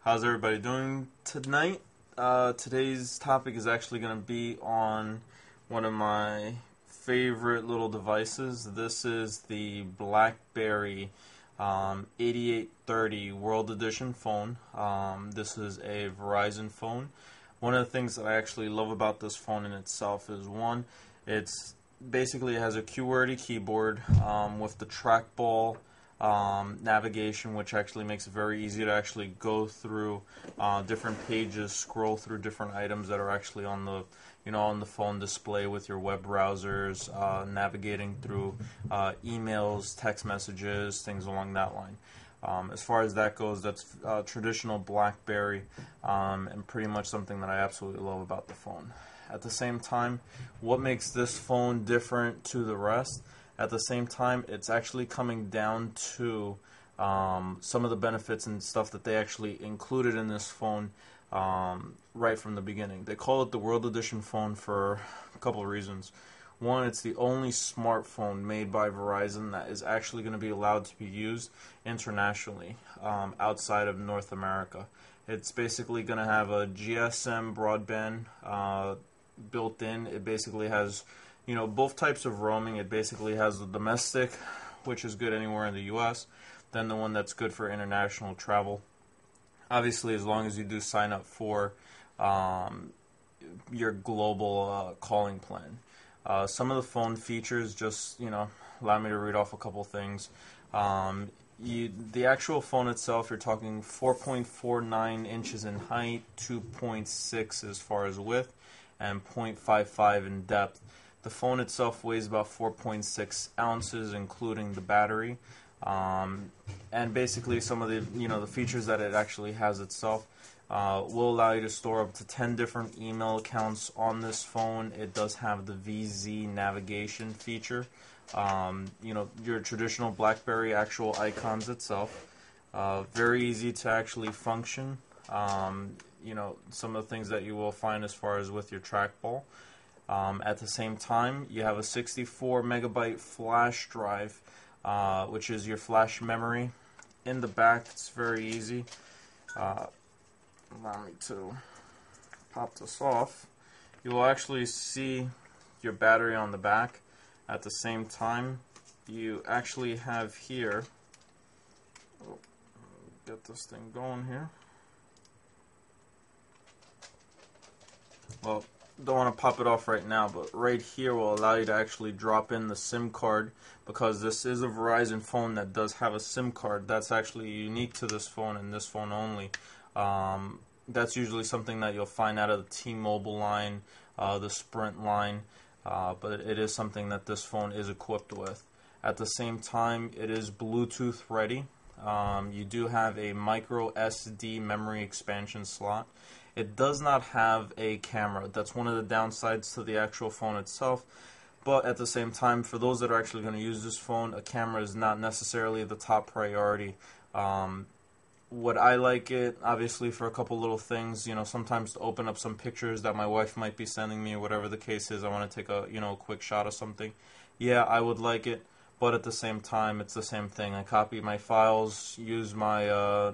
How's everybody doing tonight? Today's topic is actually going to be on one of my favorite little devices. This is the BlackBerry 8830 World Edition phone. This is a Verizon phone. One of the things that I actually love about this phone in itself is, one, it has a QWERTY keyboard with the trackball navigation, which actually makes it very easy to actually go through different pages, scroll through different items that are actually on the on the phone display with your web browsers, navigating through emails, text messages, things along that line. As far as that goes, that's traditional BlackBerry, and pretty much something that I absolutely love about the phone. At the same time, what makes this phone different to the rest? At the same time, it's actually coming down to some of the benefits and stuff that they actually included in this phone right from the beginning. They call it the World Edition phone for a couple of reasons. One, it's the only smartphone made by Verizon that is actually going to be allowed to be used internationally outside of North America. It's basically going to have a GSM broadband built in. It basically has both types of roaming. It basically has the domestic, which is good anywhere in the US, then the one that's good for international travel. Obviously, as long as you do sign up for your global calling plan. Some of the phone features, just allow me to read off a couple things. The actual phone itself, you're talking 4.49 inches in height, 2.6 as far as width, and 0.55 in depth. The phone itself weighs about 4.6 ounces, including the battery. And basically, some of the features that it actually has itself will allow you to store up to 10 different email accounts on this phone. It does have the VZ navigation feature. Your traditional BlackBerry actual icons itself. Very easy to actually function. Some of the things that you will find as far as with your trackball. At the same time, you have a 64 megabyte flash drive, which is your flash memory. In the back, it's very easy. Allow me to pop this off. You will actually see your battery on the back. At the same time, you actually have here, get this thing going here. Well, don't want to pop it off right now, but right here will allow you to actually drop in the SIM card, because this is a Verizon phone that does have a SIM card. That's actually unique to this phone and this phone only. That's usually something that you'll find out of the T-Mobile line, the Sprint line, but it is something that this phone is equipped with. At the same time, it is Bluetooth ready. You do have a micro SD memory expansion slot. It does not have a camera. That's one of the downsides to the actual phone itself. But at the same time, for those that are actually going to use this phone, a camera is not necessarily the top priority. Would I like it? Obviously, for a couple little things, sometimes to open up some pictures that my wife might be sending me, or whatever the case is, I want to take a, a quick shot of something. Yeah, I would like it, but at the same time, it's the same thing. I copy my files, use my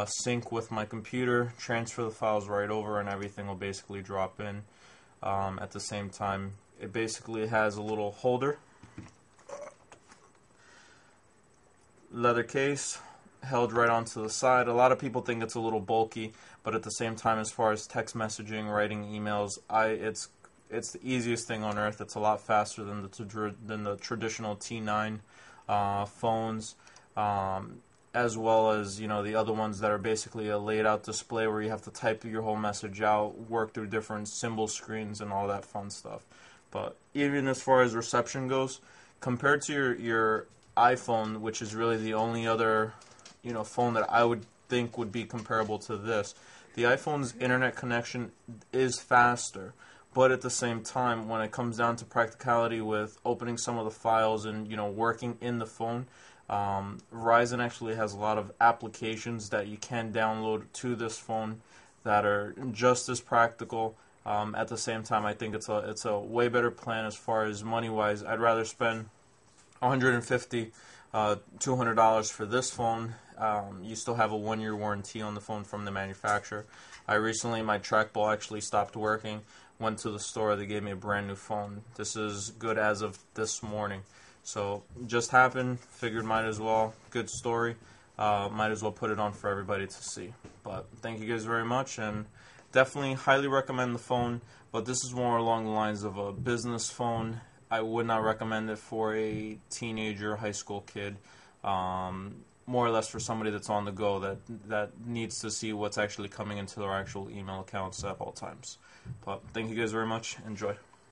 sync with my computer, transfer the files right over, and everything will basically drop in. At the same time, it basically has a little holder, leather case, held right onto the side. A lot of people think it's a little bulky, but at the same time, as far as text messaging, writing emails, it's the easiest thing on earth. It's a lot faster than the traditional T9 phones, as well as the other ones that are basically a laid out display where you have to type your whole message out, work through different symbol screens and all that fun stuff. But even as far as reception goes, compared to your iPhone, which is really the only other phone that I would think would be comparable to this, the iPhone's internet connection is faster. But at the same time, when it comes down to practicality with opening some of the files and working in the phone, Verizon actually has a lot of applications that you can download to this phone that are just as practical. At the same time, I think it's a way better plan as far as money wise. I'd rather spend $150 $200 for this phone. You still have a 1-year warranty on the phone from the manufacturer. I recently, my trackball actually stopped working. Went to the store, they gave me a brand new phone. This is good as of this morning. So just happened, figured might as well, good story. Might as well put it on for everybody to see. But thank you guys very much, and definitely highly recommend the phone, but this is more along the lines of a business phone. I would not recommend it for a teenager, high school kid. More or less for somebody that's on the go that needs to see what's actually coming into their actual email accounts at all times. But thank you guys very much. Enjoy.